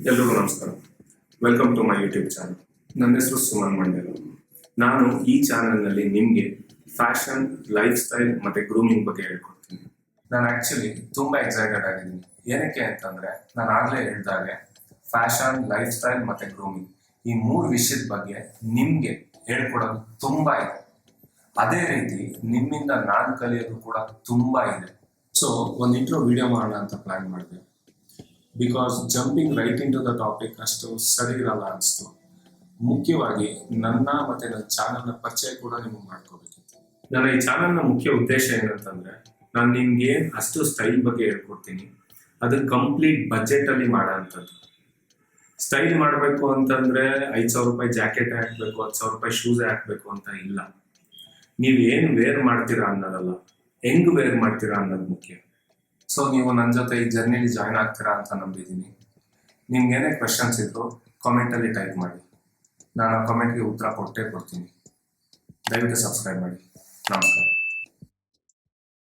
ಎಲ್ರಿಗೂ ನಮಸ್ಕಾರ. Welcome to my YouTube channel. ನನ್ನ ಹೆಸರು ಸುಮನ್ ಮಂಡಲ. ನಾನು ಈ ಚಾನಲ್ನಲ್ಲಿ ನಿಮಗೆ ಫ್ಯಾಷನ್, ಲೈಫ್ ಸ್ಟೈಲ್ ಮತ್ತು ಗ್ರೂಮಿಂಗ್ ಬಗ್ಗೆ ಹೇಳ್ಕೊಡ್ತೀನಿ. ನಾನು ಆ್ಯಕ್ಚುಲಿ ತುಂಬ ಎಕ್ಸೈಟೆಡ್ ಆಗಿದ್ದೀನಿ. ಏನಕ್ಕೆ ಅಂತಂದರೆ ನಾನು ಆಗಲೇ ಹೇಳಿದಾಗೆ ಫ್ಯಾಷನ್, ಲೈಫ್ ಸ್ಟೈಲ್ ಮತ್ತು ಗ್ರೂಮಿಂಗ್ ಈ 3 ವಿಷಯದ ಬಗ್ಗೆ ನಿಮಗೆ ಹೇಳ್ಕೊಡೋದು ತುಂಬ ಇದೆ. ಅದೇ ರೀತಿ ನಿಮ್ಮಿಂದ ನಾನು ಕಲಿಯೋದು ಕೂಡ ತುಂಬ ಇದೆ. ಸೊ ಒಂದು ಇಂಟ್ರೋ ವಿಡಿಯೋ ಮಾಡೋಣ ಅಂತ ಪ್ಲ್ಯಾನ್ ಮಾಡಿದೆ. Because jumping right into the topic ಅಷ್ಟು ಸರಿ ಇರಲ್ಲ ಅನಿಸ್ತು. ಮುಖ್ಯವಾಗಿ ನನ್ನ ಮತ್ತು ನನ್ನ ಚಾನಲ್ನ ಪರಿಚಯ ಕೂಡ ನಿಮಗೆ ಮಾಡ್ಕೋಬೇಕಿತ್ತು. ನನ್ನ ಈ ಚಾನಲ್ನ ಮುಖ್ಯ ಉದ್ದೇಶ ಏನಂತಂದರೆ, ನಾನು ನಿಮ್ಗೆ ಅಷ್ಟು ಸ್ಟೈಲ್ ಬಗ್ಗೆ ಹೇಳ್ಕೊಡ್ತೀನಿ. ಅದು ಕಂಪ್ಲೀಟ್ ಬಜೆಟಲ್ಲಿ ಮಾಡೋ ಅಂಥದ್ದು. ಸ್ಟೈಲ್ ಮಾಡಬೇಕು ಅಂತಂದರೆ 5,000 ರೂಪಾಯಿ ಜಾಕೆಟ್ ಹಾಕಬೇಕು, 10,000 ರೂಪಾಯಿ ಶೂಸ್ ಹಾಕಬೇಕು ಅಂತ ಇಲ್ಲ. ನೀವು ಏನು ವೇರ್ ಮಾಡ್ತೀರಾ ಅನ್ನೋದಲ್ಲ, ಹೆಂಗ್ ವೇರ್ ಮಾಡ್ತೀರಾ ಅನ್ನೋದು ಮುಖ್ಯ. ಸೊ ನೀವು ನನ್ನ ಜೊತೆ ಈ ಜರ್ನಿಲಿ ಜಾಯ್ನ್ ಆಗ್ತೀರಾ ಅಂತ ನಂಬಿದ್ದೀನಿ. ನಿಮ್ಗೆ ಏನೇ ಕ್ವೆಶನ್ಸ್ ಇದ್ರು ಕಾಮೆಂಟಲ್ಲಿ ಟೈಪ್ ಮಾಡಿ. ನಾನು ಆ ಕಾಮೆಂಟ್ಗೆ ಉತ್ತರ ಕೊಡ್ತೀನಿ. ದಯವಿಟ್ಟು ಸಬ್ಸ್ಕ್ರೈಬ್ ಮಾಡಿ. ನಮಸ್ಕಾರ.